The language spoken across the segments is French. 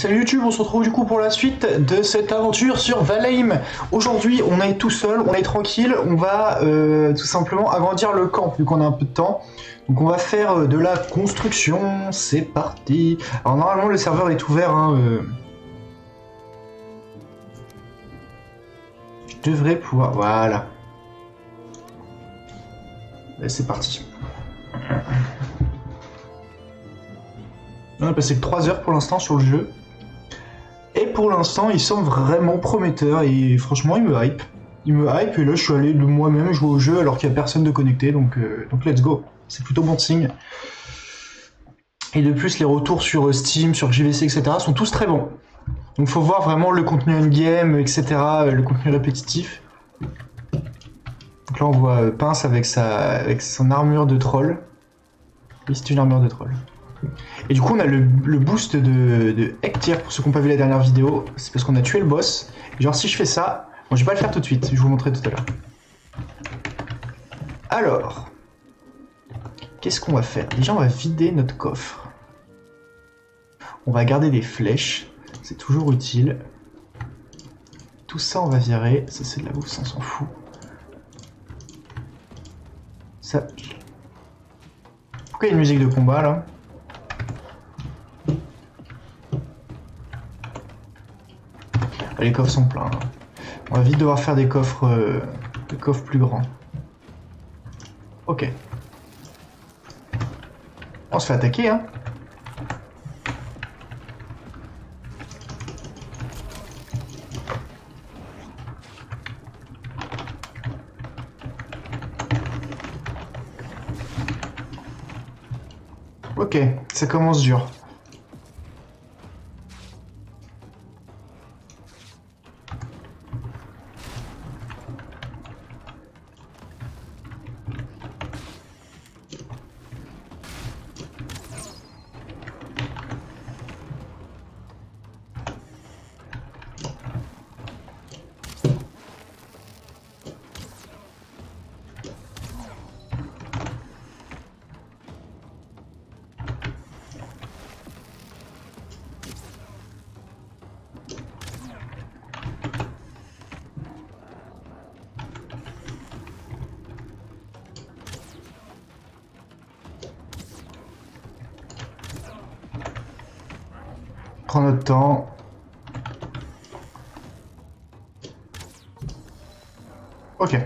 Salut YouTube, on se retrouve du coup pour la suite de cette aventure sur Valheim. Aujourd'hui, on est tout seul, on est tranquille, on va tout simplement agrandir le camp vu qu'on a un peu de temps. Donc on va faire de la construction, c'est parti. Alors normalement le serveur est ouvert, hein, je devrais pouvoir... Voilà. C'est parti. On a passé 3 heures pour l'instant sur le jeu. Et pour l'instant, il semble vraiment prometteur et franchement, il me hype. Il me hype et là, je suis allé de moi-même jouer au jeu alors qu'il n'y a personne de connecté, donc let's go. C'est plutôt bon signe. Et de plus, les retours sur Steam, sur JVC, etc. sont tous très bons. Donc faut voir vraiment le contenu in-game, etc., le contenu répétitif. Donc là, on voit Pince avec son armure de troll. Oui, c'est une armure de troll. Et du coup on a le boost de Hectir pour ceux qui n'ont pas vu la dernière vidéo, c'est parce qu'on a tué le boss. Et genre si je fais ça, bon je vais pas le faire tout de suite, je vais vous montrer tout à l'heure. Alors, qu'est-ce qu'on va faire? Déjà on va vider notre coffre. On va garder des flèches, c'est toujours utile. Tout ça on va virer, ça c'est de la bouffe, ça on s'en fout. Ça... Pourquoi il y a une musique de combat là? Les coffres sont pleins. On va vite devoir faire des coffres plus grands. Ok. On se fait attaquer, hein. Ok, ça commence dur. Prends notre temps. Ok.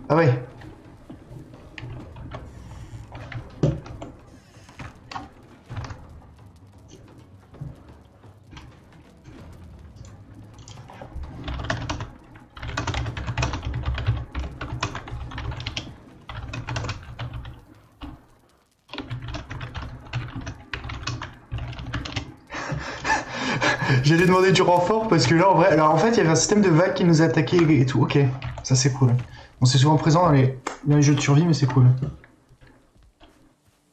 Ah ouais. J'allais demander du renfort parce que là en vrai, alors en fait il y avait un système de vagues qui nous attaquait et tout, ok, ça c'est cool. Bon c'est souvent présent dans les jeux de survie mais c'est cool.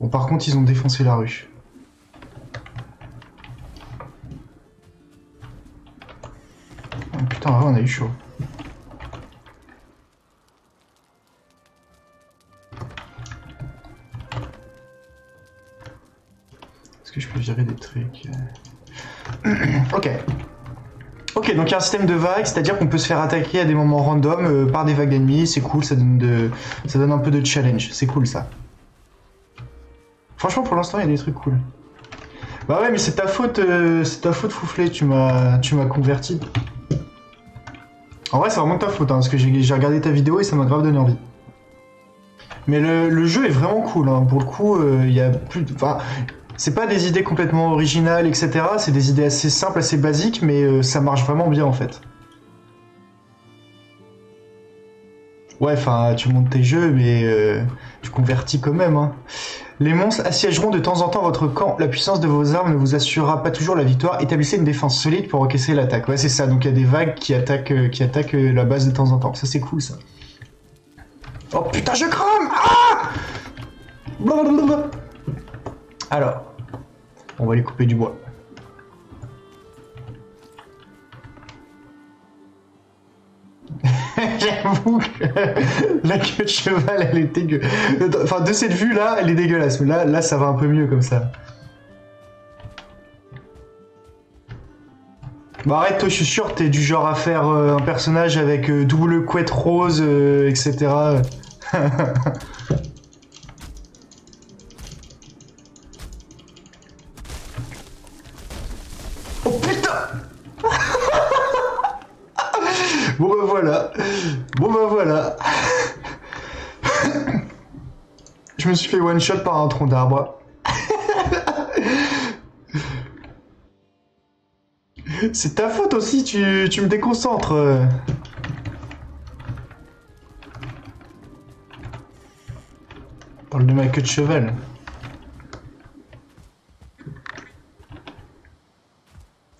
Bon par contre ils ont défoncé la rue. Oh, putain en vrai on a eu chaud. Est-ce que je peux virer des trucs? Ok. Ok, donc il y a un système de vagues, c'est-à-dire qu'on peut se faire attaquer à des moments random par des vagues d'ennemis, c'est cool, ça donne un peu de challenge, c'est cool ça. Franchement pour l'instant il y a des trucs cool. Bah ouais mais c'est ta faute Fouflé, tu m'as converti. En vrai c'est vraiment ta faute, hein, parce que j'ai regardé ta vidéo et ça m'a grave donné envie. Mais le jeu est vraiment cool, hein. Pour le coup il y a plus de... Enfin, c'est pas des idées complètement originales, etc. C'est des idées assez simples, assez basiques, mais ça marche vraiment bien en fait. Ouais, enfin, tu montes tes jeux, mais tu convertis quand même, hein. Les monstres assiégeront de temps en temps votre camp. La puissance de vos armes ne vous assurera pas toujours la victoire. Établissez une défense solide pour encaisser l'attaque. Ouais, c'est ça. Donc il y a des vagues qui attaquent la base de temps en temps. Ça, c'est cool, ça. Oh putain, je crame! Ah! Blablabla. Alors, on va aller couper du bois. J'aime j'avoue que la queue de cheval, elle est dégueu. Enfin, de cette vue-là, elle est dégueulasse. Mais là, ça va un peu mieux comme ça. Bah arrête, toi, je suis sûr, t'es du genre à faire un personnage avec double couette rose, etc. Oh putain! Bon bah voilà. Bon bah voilà. Je me suis fait one shot par un tronc d'arbre. C'est ta faute aussi, tu me déconcentres. Parle de ma queue de cheval.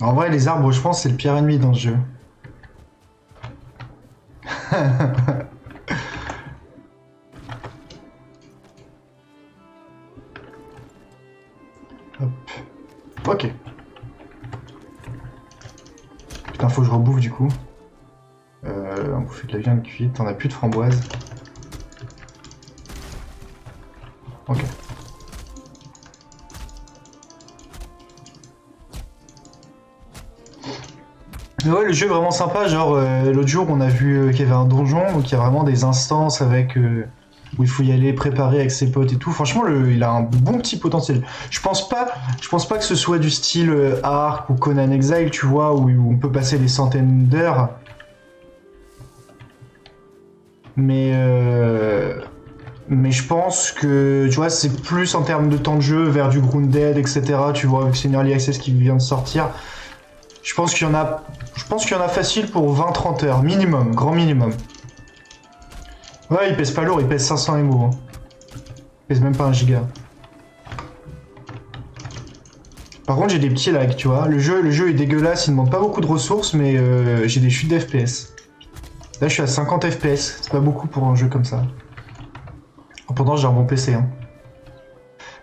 En vrai, les arbres, je pense, c'est le pire ennemi dans ce jeu. Hop. Ok. Putain, faut que je rebouffe du coup. On bouffe de la viande cuite, on a plus de framboises. Ok. Mais ouais, le jeu est vraiment sympa. Genre, l'autre jour, on a vu qu'il y avait un donjon, donc il y a vraiment des instances avec où il faut y aller préparer avec ses potes et tout. Franchement, il a un bon petit potentiel. Je pense pas que ce soit du style Ark ou Conan Exile, tu vois, où on peut passer des centaines d'heures. Mais je pense que, tu vois, c'est plus en termes de temps de jeu vers du Grounded, etc. Tu vois, avec c'est une Early Access qui vient de sortir. Je pense qu'il y en a facile pour 20-30 heures, minimum, grand minimum. Ouais, il pèse pas lourd, il pèse 500 MO. Hein. Il pèse même pas 1 giga. Par contre, j'ai des petits lags, tu vois. Le jeu est dégueulasse, il demande pas beaucoup de ressources, mais j'ai des chutes d'FPS. Là, je suis à 50 FPS, c'est pas beaucoup pour un jeu comme ça. Pourtant, j'ai un bon PC. Hein.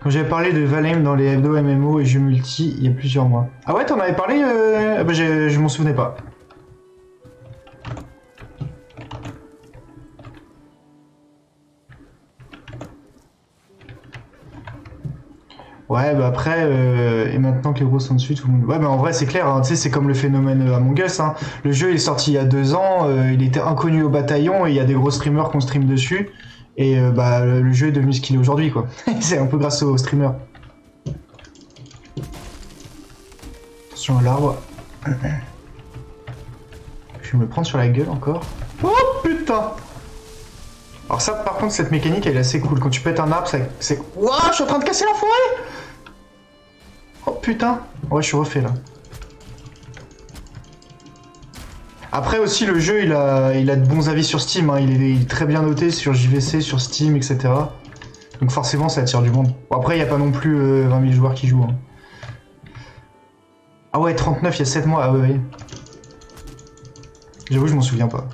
Quand j'avais parlé de Valheim dans les hebdo MMO et jeux multi il y a plusieurs mois. Ah ouais, t'en avais parlé bah, je m'en souvenais pas. Ouais, bah après, et maintenant que les gros sont dessus, tout le monde... Ouais, mais en vrai, c'est clair, hein, tu sais, c'est comme le phénomène Among Us. Hein. Le jeu est sorti il y a 2 ans, il était inconnu au bataillon, et il y a des gros streamers qu'on stream dessus. Et bah, le jeu est devenu ce qu'il est aujourd'hui, quoi. C'est un peu grâce aux streamers. Attention à l'arbre. Je vais me prendre sur la gueule encore. Oh putain! Alors ça, par contre, cette mécanique, elle est assez cool. Quand tu pètes un arbre, c'est... Wouah, je suis en train de casser la forêt! Oh putain! Ouais, je suis refait, là. Après aussi, le jeu, il a de bons avis sur Steam. Hein. Il est très bien noté sur JVC, sur Steam, etc. Donc forcément, ça attire du monde. Bon, après, il n'y a pas non plus 20 000 joueurs qui jouent. Hein. Ah ouais, 39, il y a 7 mois. Ah ouais. J'avoue, je m'en souviens pas.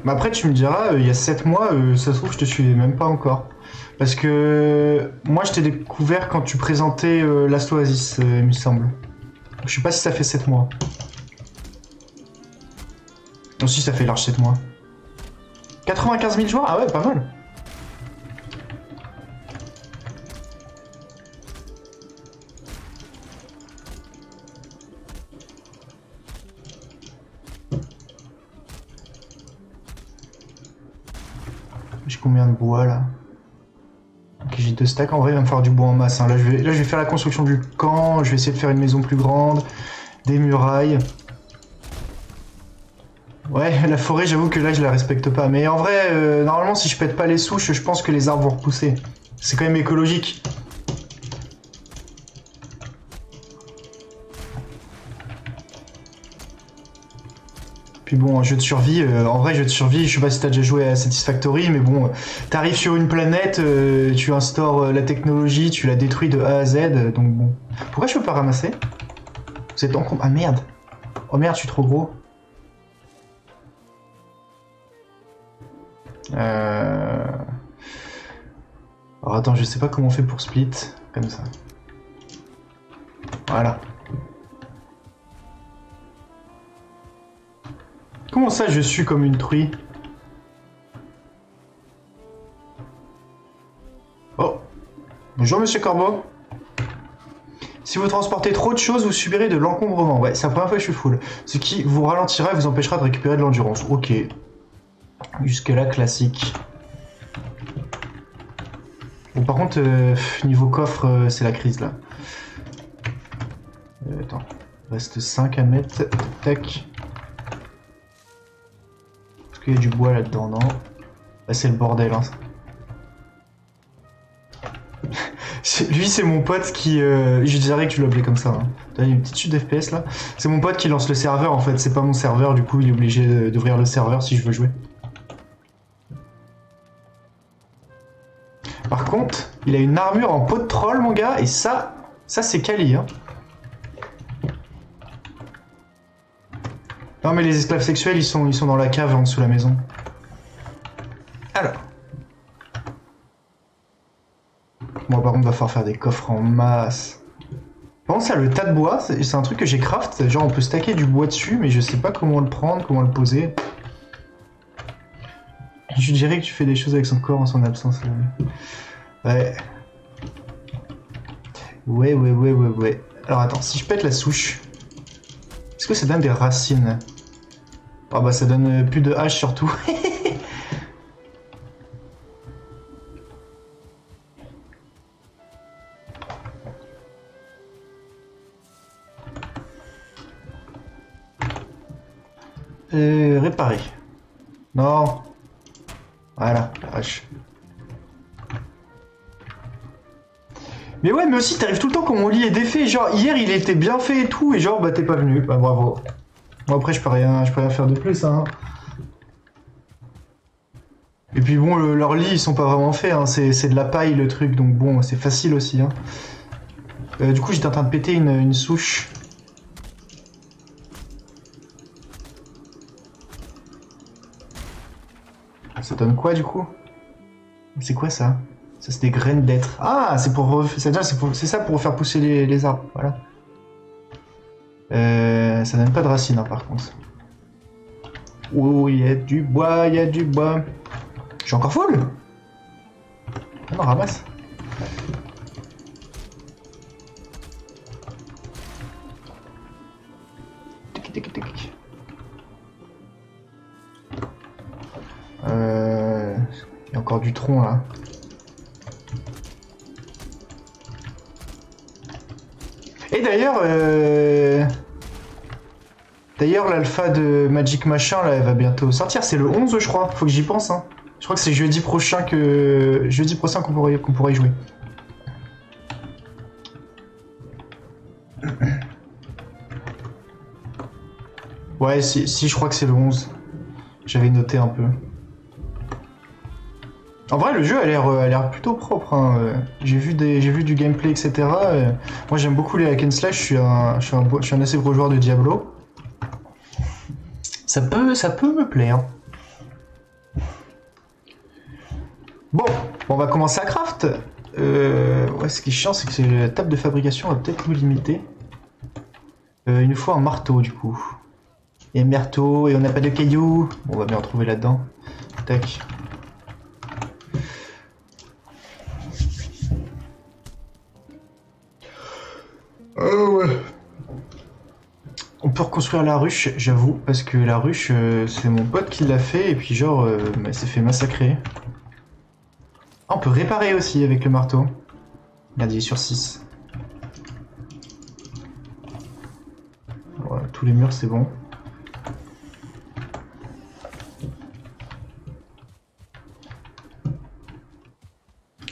Mais après, tu me diras, il y a 7 mois, ça se trouve, je te suivais même pas encore. Parce que moi, je t'ai découvert quand tu présentais Last Oasis, il me semble. Je sais pas si ça fait 7 mois. Non, si, ça fait large 7 mois. 95 000 joueurs? Ah ouais, pas mal. J'ai combien de bois là? Ok, j'ai 2 stacks. En vrai, il va me falloir du bois en masse. Hein. Là, je vais faire la construction du camp. Je vais essayer de faire une maison plus grande. Des murailles. Ouais, la forêt, j'avoue que là, je la respecte pas. Mais en vrai, normalement, si je pète pas les souches, je pense que les arbres vont repousser. C'est quand même écologique. Puis bon, un jeu de survie, en vrai, jeu de survie, je sais pas si t'as déjà joué à Satisfactory, mais bon, t'arrives sur une planète, tu instaures la technologie, tu la détruis de A à Z, donc bon. Pourquoi je peux pas ramasser? Vous êtes en compte? Ah merde! Oh merde, je suis trop gros. Alors attends, je sais pas comment on fait pour split, comme ça. Voilà. Comment ça, je suis comme une truie? Oh. Bonjour, monsieur Corbeau. Si vous transportez trop de choses, vous subirez de l'encombrement. Ouais, c'est la première fois que je suis full. Ce qui vous ralentira et vous empêchera de récupérer de l'endurance. Ok. Jusque-là, classique. Bon, par contre, niveau coffre, c'est la crise, là. Attends. Reste 5 à mettre. Tac. Est-ce qu'il y a du bois là-dedans? Non. Là, c'est le bordel, hein. Lui, c'est mon pote qui... je dirais que tu l'appelais comme ça. Hein. Il y a une petite chute d'FPS là. C'est mon pote qui lance le serveur en fait. C'est pas mon serveur, du coup il est obligé d'ouvrir le serveur si je veux jouer. Par contre, il a une armure en peau de troll, mon gars. Et ça c'est quali. Hein. Non mais les esclaves sexuels, ils sont dans la cave en dessous de la maison. Alors. Moi par contre va falloir faire des coffres en masse. Par contre ça, le tas de bois, c'est un truc que j'ai craft, genre on peut stacker du bois dessus, mais je sais pas comment le prendre, comment le poser. Je dirais que tu fais des choses avec son corps en son absence. Ouais. Ouais. Alors attends, si je pète la souche, est-ce que ça donne des racines? Ah bah ça donne plus de hache surtout. Réparer. Non. Voilà, la vache. Mais ouais, mais aussi t'arrives tout le temps quand mon lit est défait. Genre hier il était bien fait et tout, et genre bah t'es pas venu. Bah bravo. Bon après je peux rien faire de plus hein. Et puis bon, leurs lits ils sont pas vraiment faits, hein. C'est de la paille le truc, donc bon c'est facile aussi. Hein. Du coup j'étais en train de péter une souche. Ça donne quoi du coup? C'est quoi ça? Ça c'est des graines d'être. Ah, c'est ça pour faire pousser les arbres, voilà. Ça donne pas de racines hein, par contre. Oh, il y a du bois, il y a du bois. Je suis encore full. Non, ramasse. Tic, tic, tic. Il y a encore du tronc là. Et d'ailleurs, l'alpha de Magic Machin là, elle va bientôt sortir. C'est le 11 je crois. Faut que j'y pense. Hein. Je crois que c'est jeudi prochain qu'on pourrait y jouer. Ouais, si je crois que c'est le 11. J'avais noté un peu. En vrai, le jeu a l'air plutôt propre. Hein. J'ai vu du gameplay, etc. Moi, j'aime beaucoup les hack and slash. Je suis un assez gros joueur de Diablo. Ça peut me plaire. Bon, on va commencer à craft. Ouais, ce qui est chiant, c'est que la table de fabrication va peut-être nous limiter. Il nous faut un marteau, du coup. Et un marteau, et on n'a pas de cailloux. Bon, on va bien en trouver là-dedans. Tac. Ouais. On peut reconstruire la ruche, j'avoue, parce que la ruche, c'est mon pote qui l'a fait, et puis genre, il s'est fait massacrer. Ah, on peut réparer aussi avec le marteau. Merde, il est sur 6. Voilà, tous les murs, c'est bon.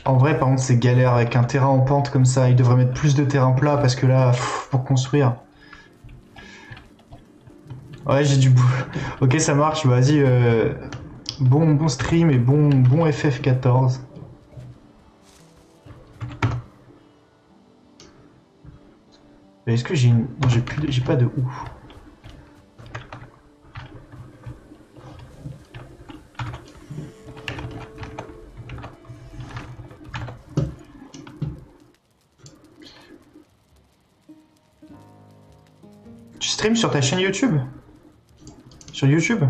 En vrai, par contre, c'est galère avec un terrain en pente comme ça. Il devrait mettre plus de terrain plat parce que là, pour construire. Ouais, j'ai du bout. Ok, ça marche. Vas-y. Bon stream et bon FF14. Est-ce que j'ai une... Non, j'ai pas de ouf. Tu streams sur ta chaîne YouTube? Sur YouTube?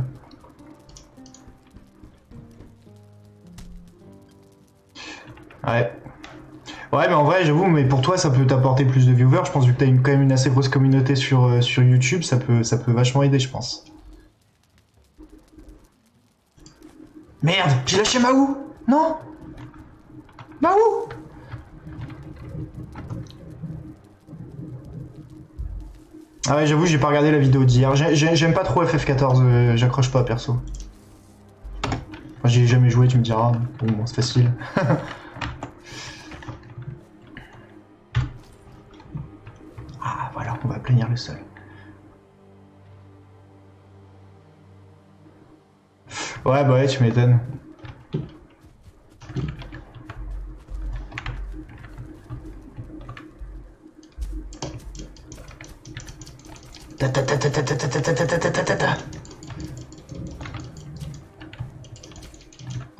Ouais. Ouais, mais en vrai, j'avoue, mais pour toi, ça peut t'apporter plus de viewers. Je pense que vu que t'as quand même une assez grosse communauté sur YouTube, ça peut vachement aider, je pense. Merde, j'ai lâché Mahou! Non! Mahou! Ah ouais, j'avoue, j'ai pas regardé la vidéo d'hier. J'aime pas trop FF14, j'accroche pas, perso. Enfin, j'y ai jamais joué, tu me diras. Bon, c'est facile. Ah, voilà, on va planir le sol. Ouais, bah ouais, tu m'étonnes.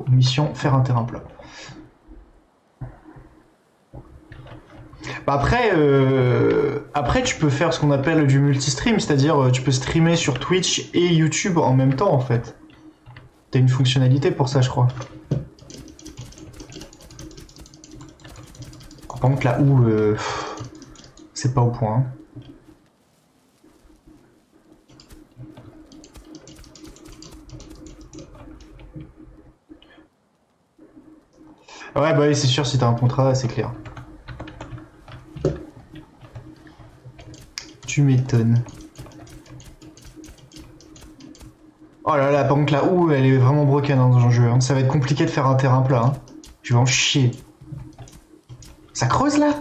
Mission, faire un terrain plat. Bah après, tu peux faire ce qu'on appelle du multi-stream, c'est-à-dire tu peux streamer sur Twitch et YouTube en même temps, en fait. T'as une fonctionnalité pour ça, je crois. Par contre, là où c'est pas au point. Ouais, bah oui, c'est sûr, si t'as un contrat, c'est clair. Tu m'étonnes. Oh là là, par contre, la houe, elle est vraiment broken hein, dans le jeu. Hein. Ça va être compliqué de faire un terrain plat. Hein. Je vais en chier. Ça creuse là?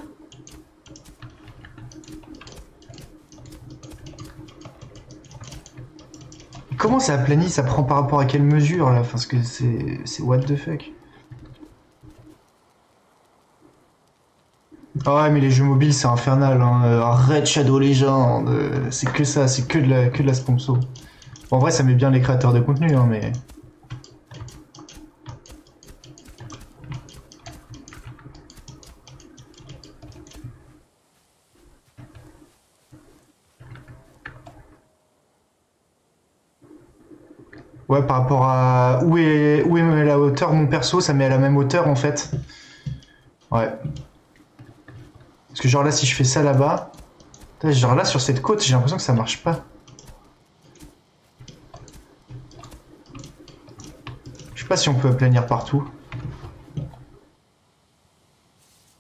Comment ça aplanit? Ça prend par rapport à quelle mesure là? Parce que c'est what the fuck. Ah ouais, mais les jeux mobiles c'est infernal. Hein. Red Shadow Legend, c'est que ça, c'est que de la sponsor. Bon, en vrai, ça met bien les créateurs de contenu, hein, mais. Ouais, par rapport à où est la hauteur mon perso, ça met à la même hauteur en fait. Ouais. Parce que genre là, si je fais ça là-bas, genre là sur cette côte, j'ai l'impression que ça marche pas. Je sais pas si on peut aplanir partout.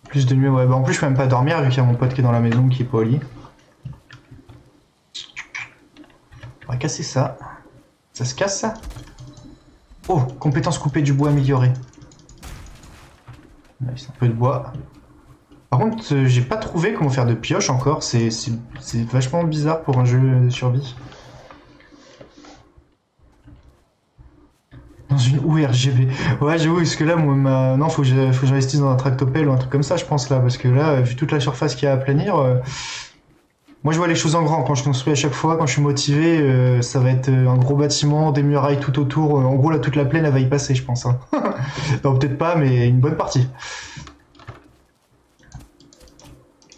Plus de nuit, ouais. Bah en plus, je peux même pas dormir vu qu'il y a mon pote qui est dans la maison qui est pas au lit. On va casser ça. Ça se casse ça? Oh, compétence coupée du bois améliorée. Nice, un peu de bois. Par contre, j'ai pas trouvé comment faire de pioche encore. C'est vachement bizarre pour un jeu de survie. Dans une houe RGB. Ouais, j'avoue, parce que là, moi, non, faut que j'investisse dans un tractopelle ou un truc comme ça, je pense là. Parce que là, vu toute la surface qu'il y a à planir, moi je vois les choses en grand. Quand je construis à chaque fois, quand je suis motivé, ça va être un gros bâtiment, des murailles tout autour. En gros, là, toute la plaine, elle va y passer, je pense. Hein. Non, peut-être pas, mais une bonne partie.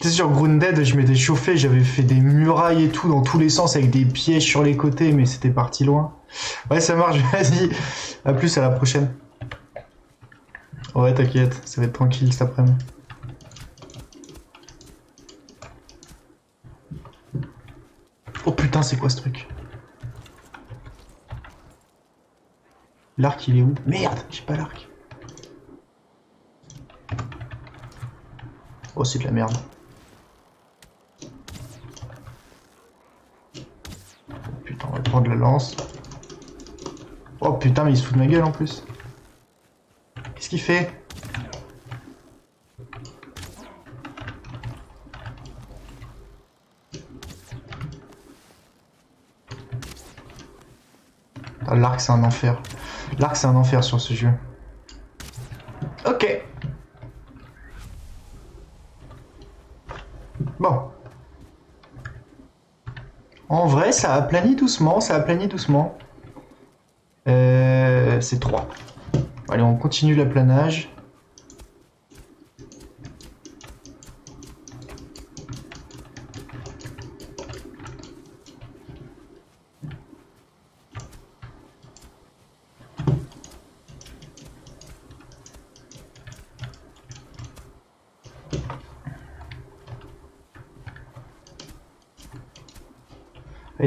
Tu sais, sur Grounded, je m'étais chauffé, j'avais fait des murailles et tout dans tous les sens avec des pièges sur les côtés, mais c'était parti loin. Ouais, ça marche, vas-y. A plus, à la prochaine. Ouais, t'inquiète, ça va être tranquille cet après-midi. Oh putain, c'est quoi ce truc? L'arc, il est où? Merde, j'ai pas l'arc. Oh, c'est de la merde. Putain, on va prendre la lance. Oh putain, mais il se fout de ma gueule en plus. Qu'est-ce qu'il fait? L'arc, c'est un enfer. L'arc, c'est un enfer sur ce jeu. Ok. Bon. En vrai, ça a plani doucement, ça a plani doucement. C'est 3. Allez, on continue l'aplanage.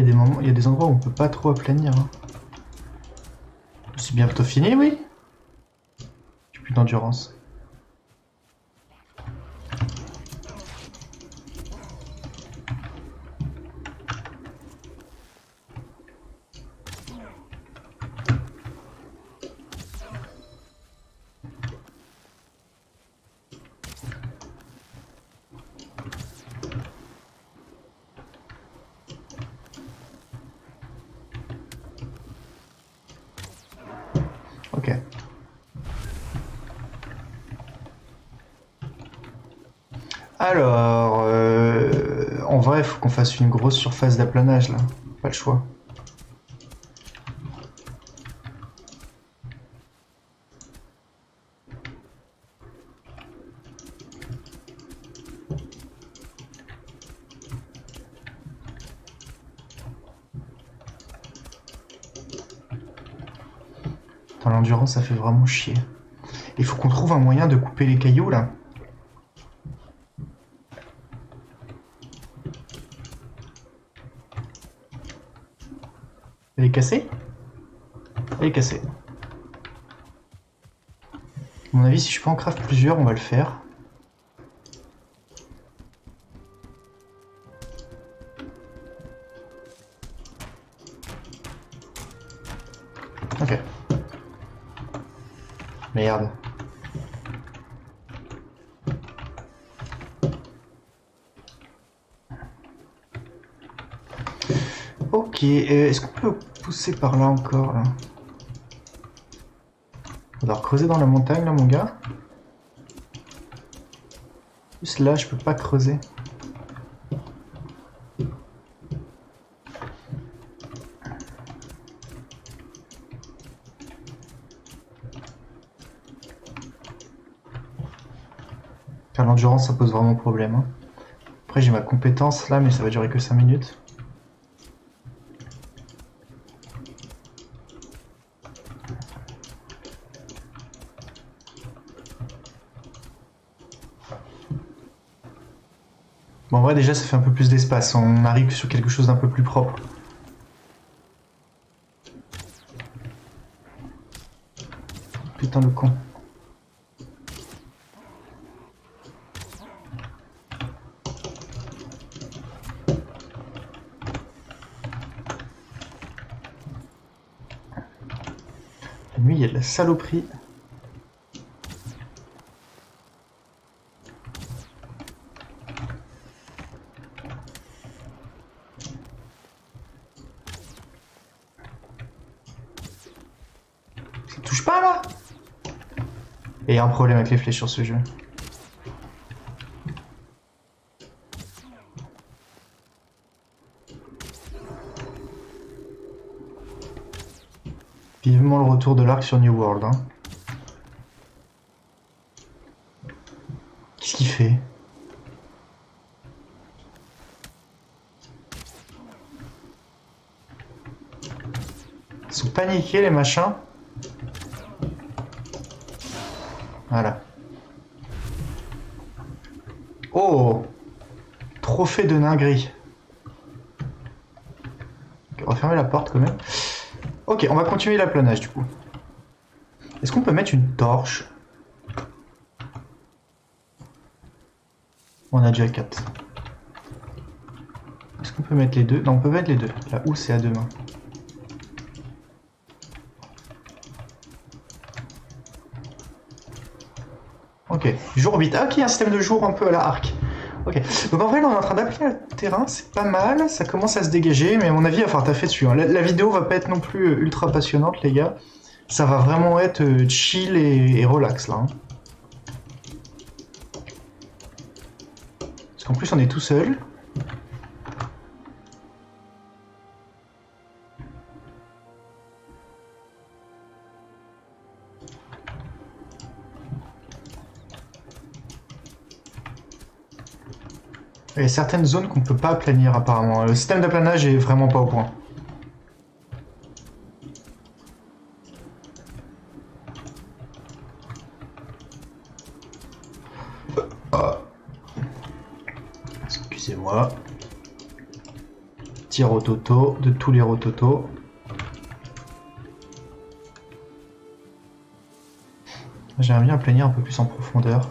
il y a des moments, il y a des endroits où on peut pas trop aplanir. Hein. C'est bientôt fini, oui. J'ai plus d'endurance. Ok. Alors, en vrai, il faut qu'on fasse une grosse surface d'aplanage là. Pas le choix. Dans l'endurance, ça fait vraiment chier. Il faut qu'on trouve un moyen de couper les cailloux là. Elle est cassée? Elle est cassée. À mon avis, si je peux en craft plusieurs, on va le faire. Ok. Merde. Ok, est-ce qu'on peut pousser par là encore là? On va creuser dans la montagne là mon gars. Juste là je peux pas creuser. Car l'endurance ça pose vraiment problème. Hein. Après j'ai ma compétence là mais ça va durer que 5 minutes. Bon, en vrai, déjà, ça fait un peu plus d'espace. On arrive sur quelque chose d'un peu plus propre. Putain, le con. La nuit, il y a de la saloperie. Touche pas là. Et il y a un problème avec les flèches sur ce jeu. Vivement le retour de l'arc sur New World. Hein. Qu'est-ce qu'il fait? Ils sont paniqués les machins. Voilà. Oh! Trophée de nain gris. Okay, on va fermer la porte quand même. Ok, on va continuer l'aplanage du coup. Est-ce qu'on peut mettre une torche? On a déjà 4. Est-ce qu'on peut mettre les deux? Non, on peut mettre les deux. La housse c'est à deux mains. Ok, jour 8. Ah ok, un système de jour un peu à la arc. Ok, donc en vrai là on est en train d'appeler le terrain, c'est pas mal, ça commence à se dégager, mais à mon avis il va falloir taffer dessus. Hein. La vidéo va pas être non plus ultra passionnante les gars, ça va vraiment être chill et relax là. Hein. Parce qu'en plus on est tout seul. Il y a certaines zones qu'on peut pas aplanir apparemment. Le système d'aplanage est vraiment pas au point. Excusez-moi. petits rototos, de tous les rototos. J'aimerais bien aplanir un peu plus en profondeur.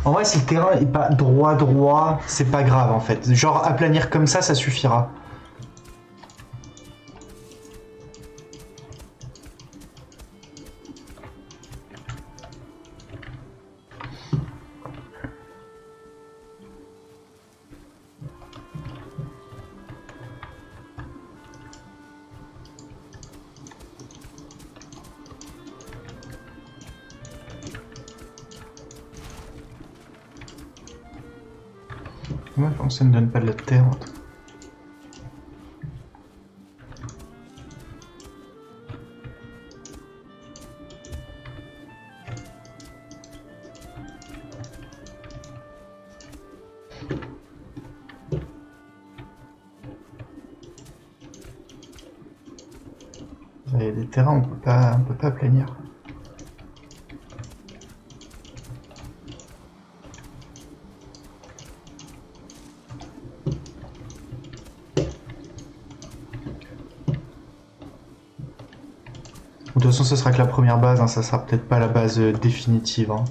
En vrai, si le terrain est pas droit, c'est pas grave en fait. Genre aplanir comme ça suffira. Comment ça ne donne pas de la terre? Il y a des terrains on peut pas aplanir. De toute façon, ce sera que la première base, hein, ça sera peut-être pas la base définitive. Hein.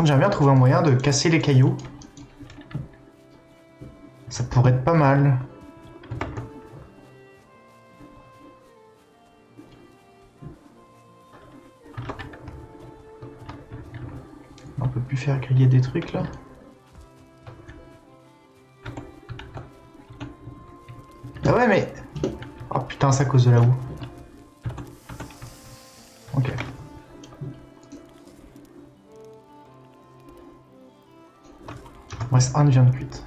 J'aimerais bien trouver un moyen de casser les cailloux. Ça pourrait être pas mal. On peut plus faire griller des trucs là. Ah ouais mais... Oh putain, c'est à cause de la houe. Ok. Il me reste un de viande cuite.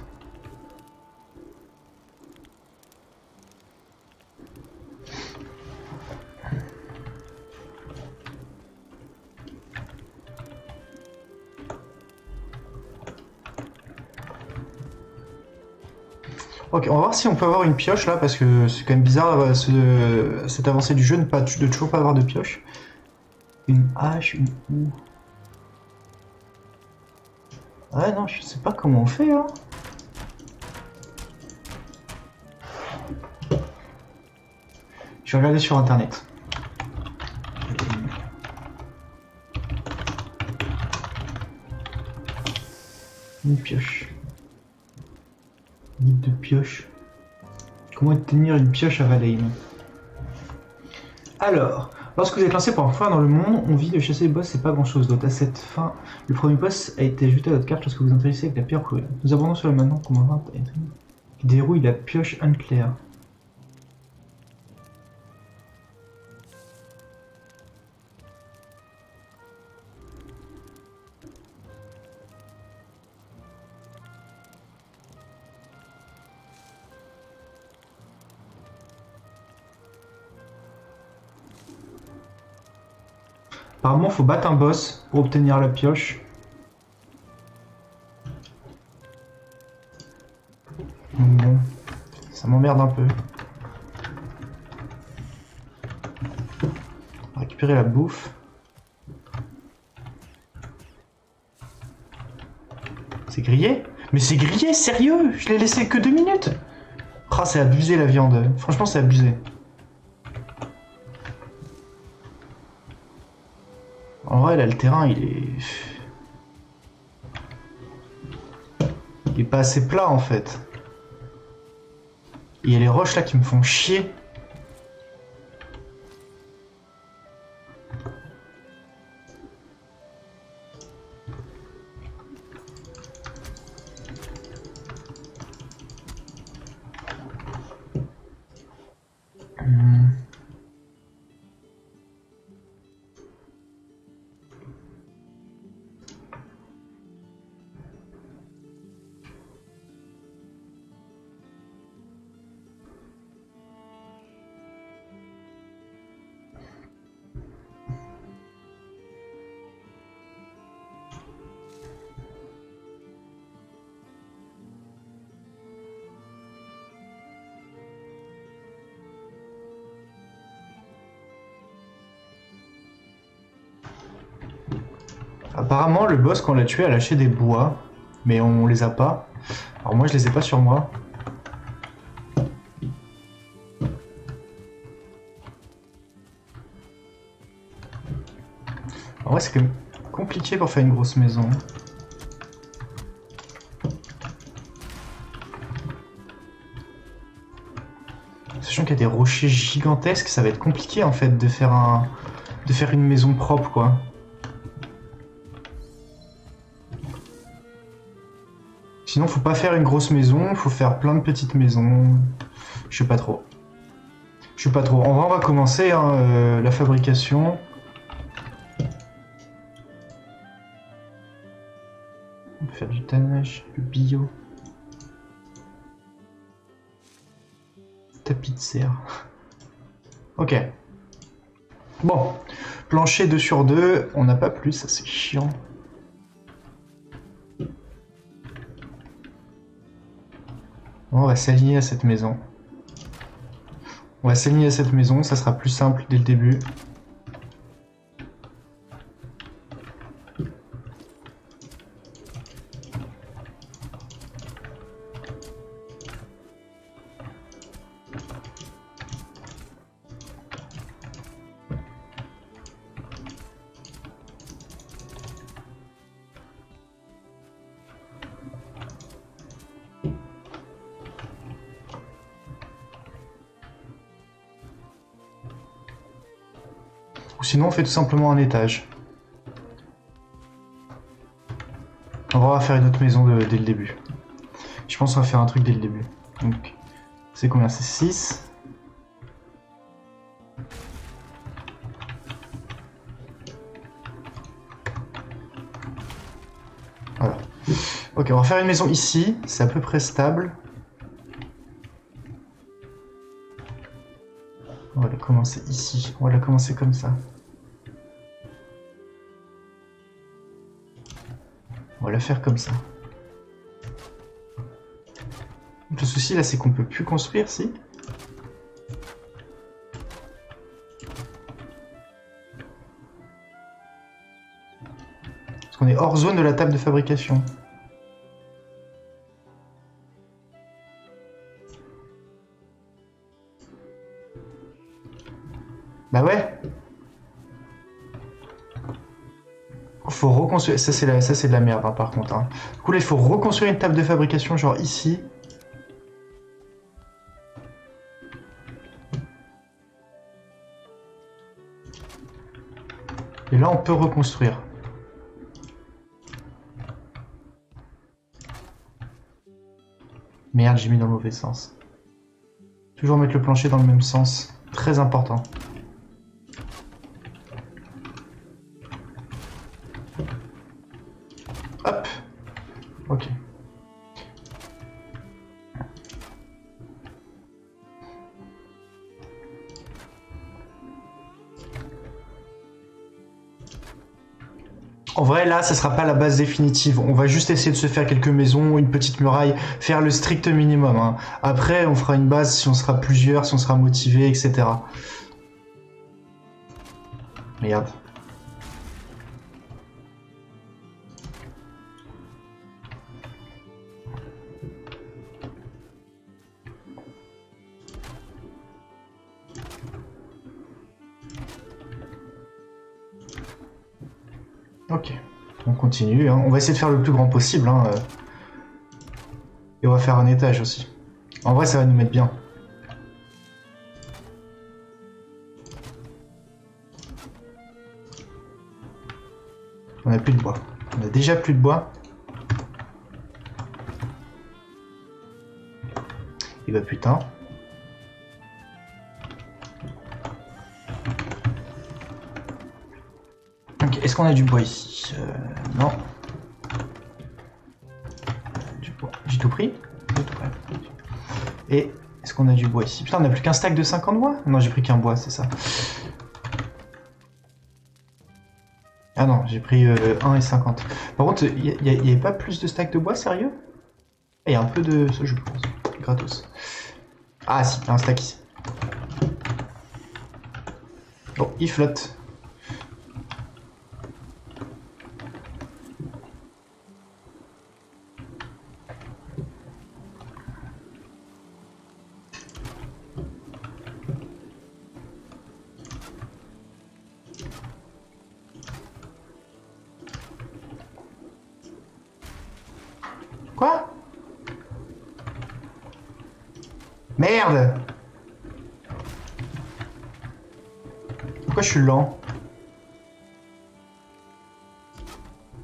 Ok, on va voir si on peut avoir une pioche là, parce que c'est quand même bizarre cette avancée du jeu de toujours pas avoir de pioche. Une hache, une houe. Ouais, non, je sais pas comment on fait, hein. Je vais regarder sur internet. Une pioche. Guide de pioche. Comment obtenir une pioche à Valheim? Alors, lorsque vous êtes lancé pour la fois dans le monde, on vit de chasser les boss, c'est pas grand chose d'autre. À cette fin, le premier boss a été ajouté à votre carte lorsque vous interagissez avec la pierre courue. Nous abordons sur le maintenant commandant qui dérouille la pioche Unclair. Apparemment, faut battre un boss pour obtenir la pioche. Donc bon, ça m'emmerde un peu. On va récupérer la bouffe. C'est grillé? Mais c'est grillé, sérieux? Je l'ai laissé que 2 minutes. Ah, c'est abusé la viande. Franchement, c'est abusé. En vrai, là, le terrain, il est pas assez plat, en fait. Il y a les roches, là, qui me font chier. Apparemment, le boss, quand on l'a tué, a lâché des bois. Mais on les a pas. Alors moi, je les ai pas sur moi. En vrai, c'est quand même compliqué pour faire une grosse maison. Sachant qu'il y a des rochers gigantesques, ça va être compliqué en fait de faire une maison propre, quoi. Sinon, faut pas faire une grosse maison, faut faire plein de petites maisons. Je sais pas trop. Je sais pas trop. En vrai, on va commencer hein, la fabrication. On peut faire du tannage, du bio. Tapis de serre. Ok. Bon. Plancher 2 sur 2. On n'a pas plus, ça c'est chiant. Bon, on va s'aligner à cette maison. On va s'aligner à cette maison, ça sera plus simple dès le début. Sinon, on fait tout simplement un étage. On va faire une autre maison dès le début. Je pense qu'on va faire un truc dès le début. Donc, c'est combien? C'est 6. Voilà. Ok, on va faire une maison ici. C'est à peu près stable. On va la commencer ici. On va la commencer comme ça. On va la faire comme ça. Le souci là, c'est qu'on peut plus construire, si. Parce qu'on est hors zone de la table de fabrication. Bah ouais. Faut reconstruire. Ça c'est de la merde hein, par contre. Hein. Du coup là, il faut reconstruire une table de fabrication genre ici. Et là, on peut reconstruire. Merde, j'ai mis dans le mauvais sens. Toujours mettre le plancher dans le même sens. Très important. Hop. Ok. En vrai, là, ça sera pas la base définitive. On va juste essayer de se faire quelques maisons, une petite muraille, faire le strict minimum. Hein. Après, on fera une base si on sera plusieurs, si on sera motivé, etc. Merde. Ok, on continue. Hein. On va essayer de faire le plus grand possible. Hein. Et on va faire un étage aussi. En vrai, ça va nous mettre bien. On a plus de bois. On a déjà plus de bois. Et bah putain. Ok, est-ce qu'on a du bois ici? Non. Du bois. J'ai tout pris? Et est-ce qu'on a du bois ici? Putain, on a plus qu'un stack de 50 bois? Non, j'ai pris qu'un bois, c'est ça. Ah non, j'ai pris 1 et 50. Par contre, il n'y avait pas plus de stacks de bois, sérieux? Il y a un peu de ce je pense. Gratos. Ah si, il y a un stack ici. Bon, il flotte. Quoi? Merde! Pourquoi je suis lent?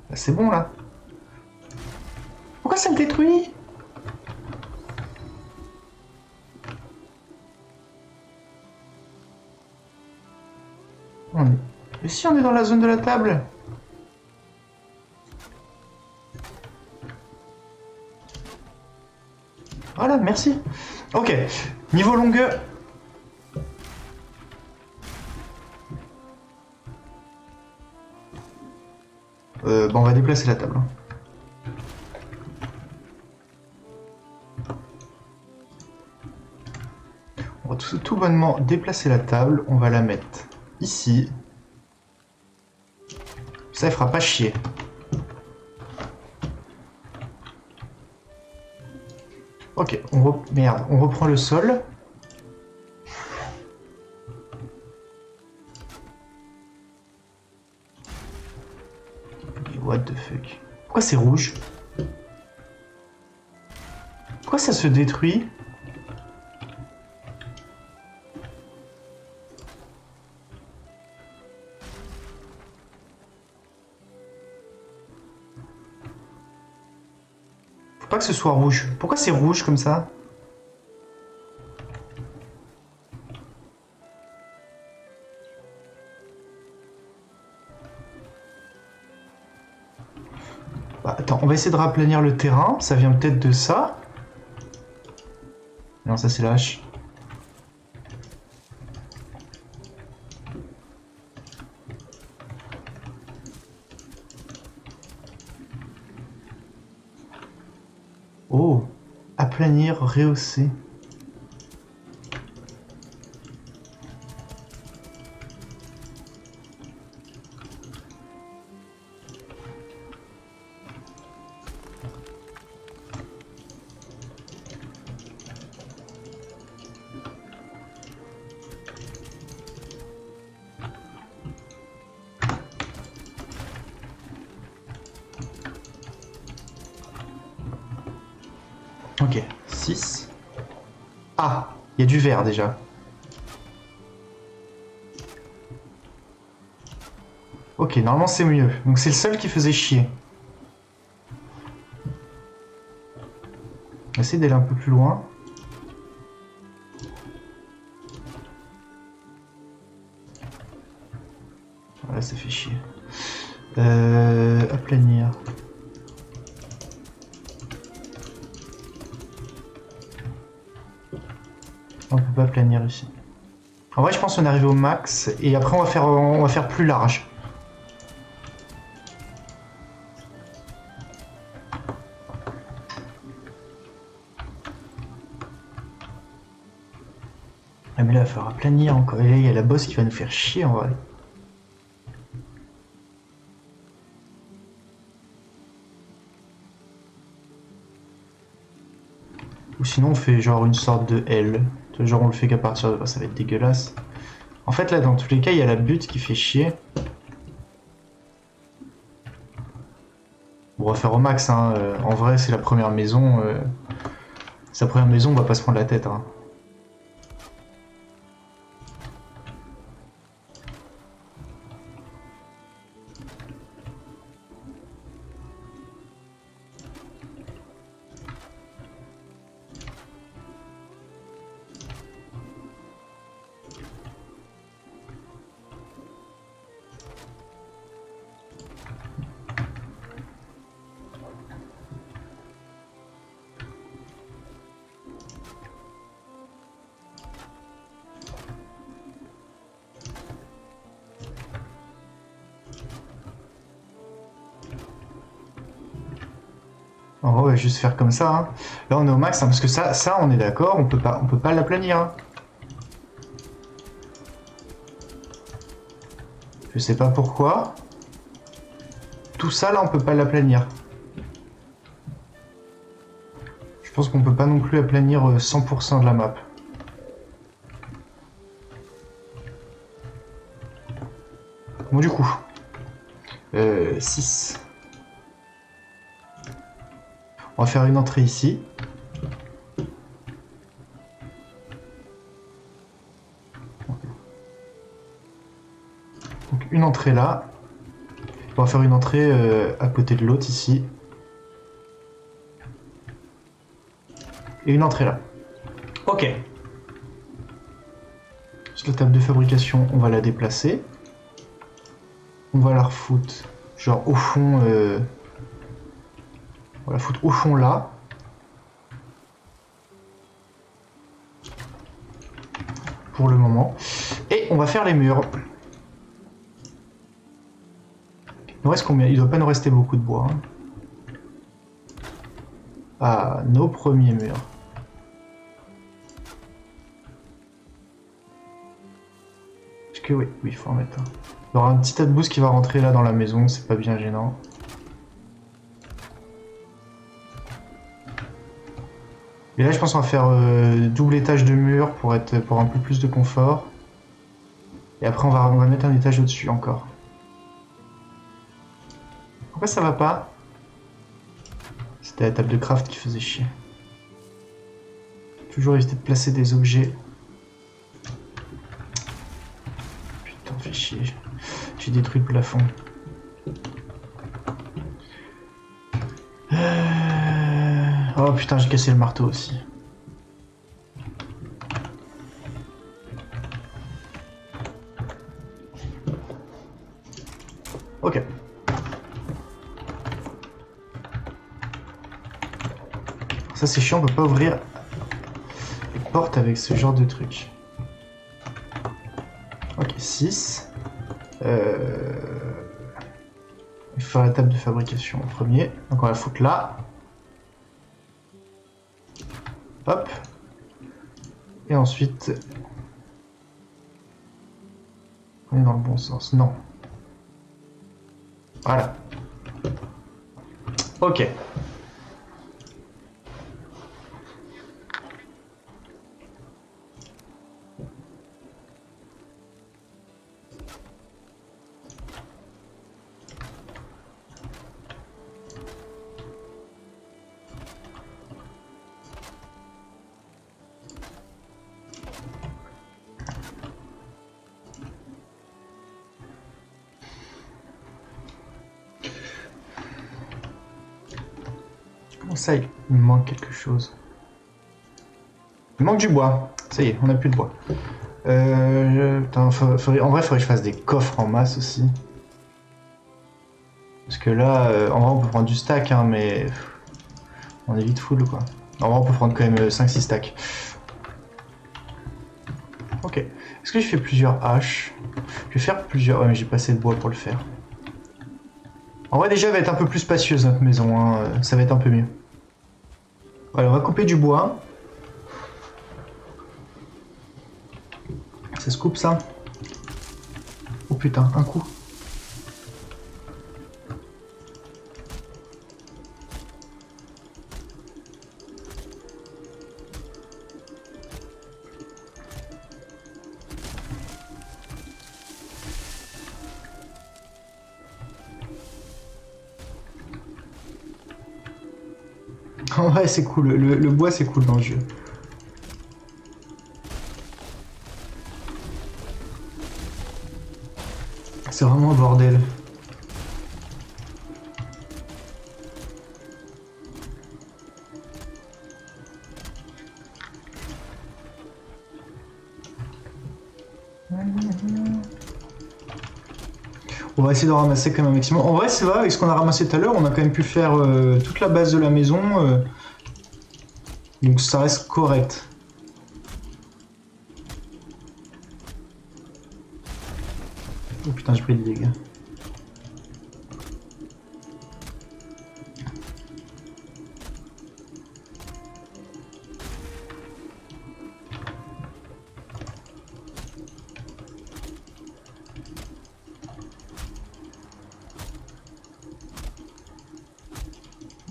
Bah, c'est bon là. Pourquoi ça me détruit? Mais si on est dans la zone de la table. Voilà, merci. Ok, niveau longueur. Bon, on va déplacer la table. On va tout bonnement déplacer la table. On va la mettre ici. Ça, il fera pas chier. Ok, merde, on reprend le sol. What the fuck? Pourquoi c'est rouge? Pourquoi ça se détruit? Faut pas que ce soit rouge. Pourquoi c'est rouge comme ça? Bah, attends, on va essayer de raplanir le terrain. Ça vient peut-être de ça. Non, ça c'est la hache. Oh, aplanir, rehausser. Ok, 6. Ah, il y a du vert déjà. Ok, normalement c'est mieux. Donc c'est le seul qui faisait chier. On va essayer d'aller un peu plus loin. Voilà, ça fait chier. Aplanir. On peut pas planir ici. En vrai, je pense qu'on est arrivé au max et après on va faire plus large. Ah mais là, il va falloir planir encore. Et là, il y a la boss qui va nous faire chier en vrai. Ou sinon, on fait genre une sorte de L. Genre, on le fait qu'à partir de là, ça va être dégueulasse. En fait, là, dans tous les cas, il y a la butte qui fait chier. Bon, on va faire au max, hein. En vrai, c'est la première maison. Sa première maison, on va pas se prendre la tête, hein. En gros, on va juste faire comme ça, hein. Là, on est au max, hein, parce que ça, on est d'accord, on peut pas l'aplanir, hein. Je sais pas pourquoi. Tout ça, là, on peut pas l'aplanir. Je pense qu'on peut pas non plus aplanir 100% de la map. Bon, du coup. 6. On va faire une entrée ici. Donc une entrée là. On va faire une entrée à côté de l'autre ici. Et une entrée là. Ok. La table de fabrication, on va la déplacer. On va la refoutre genre au fond. On va la foutre au fond là. Pour le moment. Et on va faire les murs. Il nous reste combien? Il doit pas nous rester beaucoup de bois. Hein. Ah, nos premiers murs. Est-ce que oui, il faut en mettre un. Il y aura un petit tas de bouse qui va rentrer là dans la maison, c'est pas bien gênant. Et là je pense qu'on va faire double étage de mur pour un peu plus de confort. Et après on va mettre un étage au-dessus encore. Pourquoi ça va pas? C'était la table de craft qui faisait chier. Toujours éviter de placer des objets. Putain, fait chier. J'ai détruit le plafond. Oh putain, j'ai cassé le marteau aussi. Ok. Ça c'est chiant, on peut pas ouvrir les portes avec ce genre de truc. Ok, 6. Il faut faire la table de fabrication en premier. Donc on va la foutre là. Hop. Et ensuite... On est dans le bon sens. Non. Voilà. Ok. Comment ça, il me manque quelque chose? Il manque du bois. Ça y est, on n'a plus de bois. Putain, en vrai, il faudrait que je fasse des coffres en masse aussi. Parce que là, en vrai, on peut prendre du stack, hein, mais on est vite full, quoi. En vrai, on peut prendre quand même 5-6 stacks. Ok. Est-ce que je fais plusieurs haches? Je vais faire plusieurs... Ouais, mais j'ai pas assez de bois pour le faire. En vrai, déjà, elle va être un peu plus spacieuse, notre maison. Hein. Ça va être un peu mieux. Voilà, on va couper du bois. Ça se coupe, ça? Oh putain, un coup. Ouais, c'est cool. Le bois, c'est cool dans le jeu. C'est vraiment un bordel. On va essayer de ramasser quand même un maximum. En vrai, c'est vrai, avec ce qu'on a ramassé tout à l'heure, on a quand même pu faire toute la base de la maison. Donc ça reste correct. Oh putain, j'ai pris des dégâts.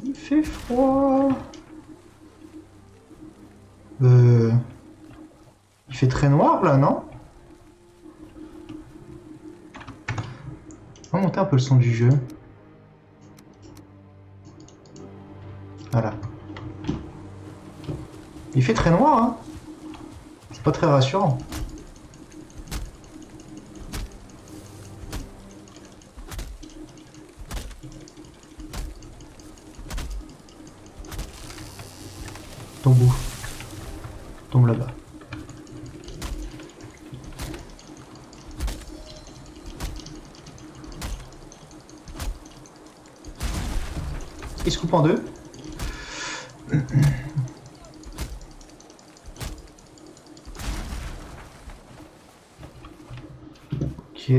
Il fait froid. Il fait très noir là, non? On va monter un peu le son du jeu. Voilà. Il fait très noir, hein. C'est pas très rassurant. Tombe où? Tombe là-bas. Il se coupe en deux. Ok.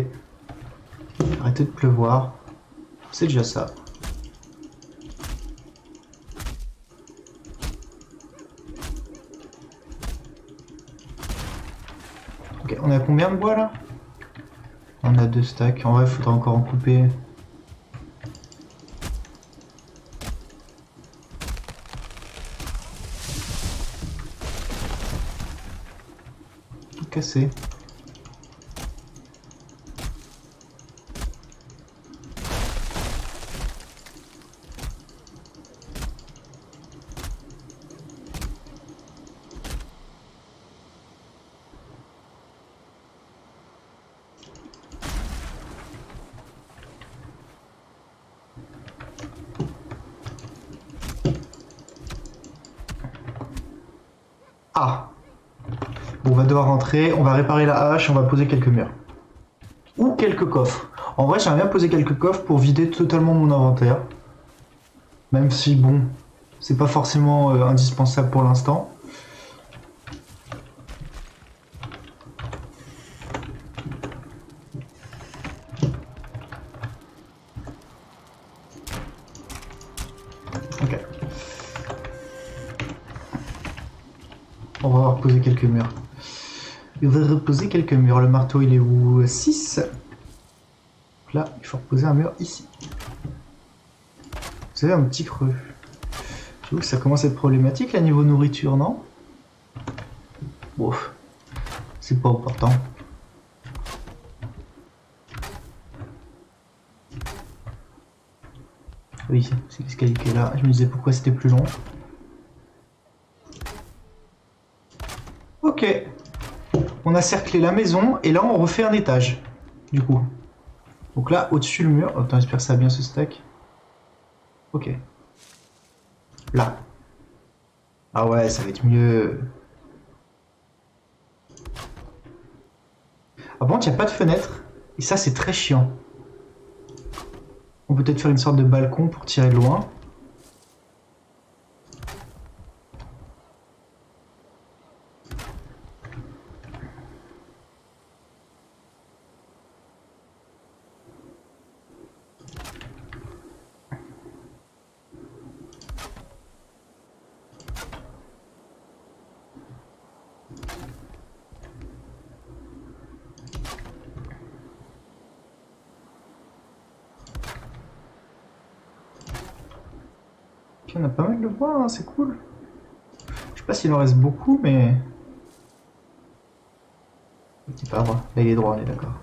Arrêtez de pleuvoir. C'est déjà ça. Ok, on a combien de bois là? On a 2 stacks. En vrai, il faudra encore en couper. Tout cassé. Ah! Bon, on va devoir rentrer, on va réparer la hache, on va poser quelques murs. Ou quelques coffres. En vrai, j'aimerais bien poser quelques coffres pour vider totalement mon inventaire. Même si, bon, c'est pas forcément indispensable pour l'instant. Ok. On va reposer quelques murs. Il va reposer quelques murs. Le marteau, il est où? 6. Là, il faut reposer un mur ici. Vous avez un petit creux. J'avoue que ça commence à être problématique là niveau nourriture, non? Bon, c'est pas important. Oui, c'est l'escalier qui est là. Je me disais pourquoi c'était plus long. Ok. On a cerclé la maison et là on refait un étage. Du coup. Donc là, au-dessus le mur. Attends, j'espère que ça a bien ce stack. Ok. Là. Ah ouais, ça va être mieux. Ah bon, il n'y a pas de fenêtre. Et ça, c'est très chiant. On peut peut-être faire une sorte de balcon pour tirer de loin. Ok, on a pas mal de bois, hein, c'est cool. Je sais pas s'il en reste beaucoup, mais... C'est pas vrai. Là, il est droit, on est d'accord.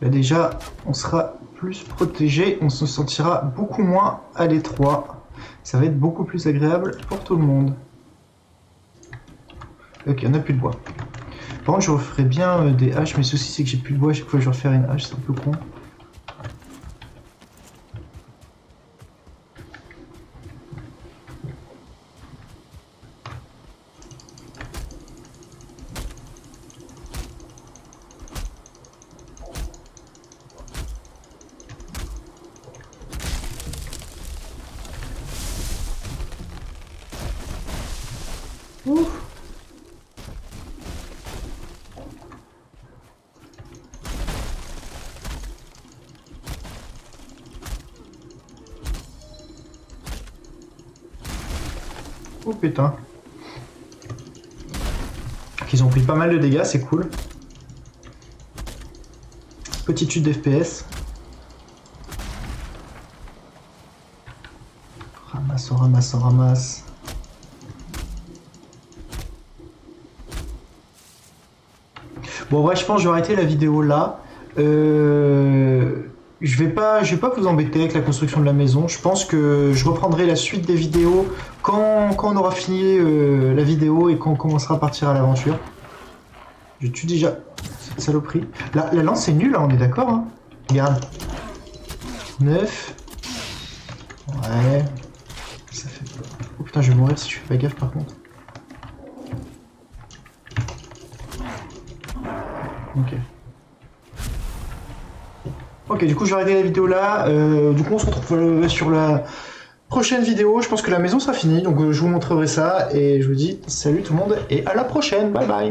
Là déjà, on sera plus protégé, on se sentira beaucoup moins à l'étroit. Ça va être beaucoup plus agréable pour tout le monde. Ok, on n'a plus de bois. Par contre, je referai bien des haches, mais le souci c'est que j'ai plus de bois à chaque fois que je vais refaire une hache, c'est un peu con. Ouf. Oh putain. Ils ont pris pas mal de dégâts, c'est cool. Petite chute d'FPS. Ramasse, on ramasse, on ramasse. Bon, ouais, je pense que je vais arrêter la vidéo là. Je vais pas vous embêter avec la construction de la maison. Je pense que je reprendrai la suite des vidéos quand on aura fini la vidéo et quand on commencera à partir à l'aventure. Je tue déjà cette saloperie. La lance c'est nul, hein, on est d'accord, hein. Regarde. 9. Ouais. Ça fait... Oh putain, je vais mourir si je fais pas gaffe par contre. Ok. Ok, du coup je vais arrêter la vidéo là. Du coup on se retrouve sur la prochaine vidéo. Je pense que la maison sera finie, donc je vous montrerai ça. Et je vous dis salut tout le monde et à la prochaine. Bye bye.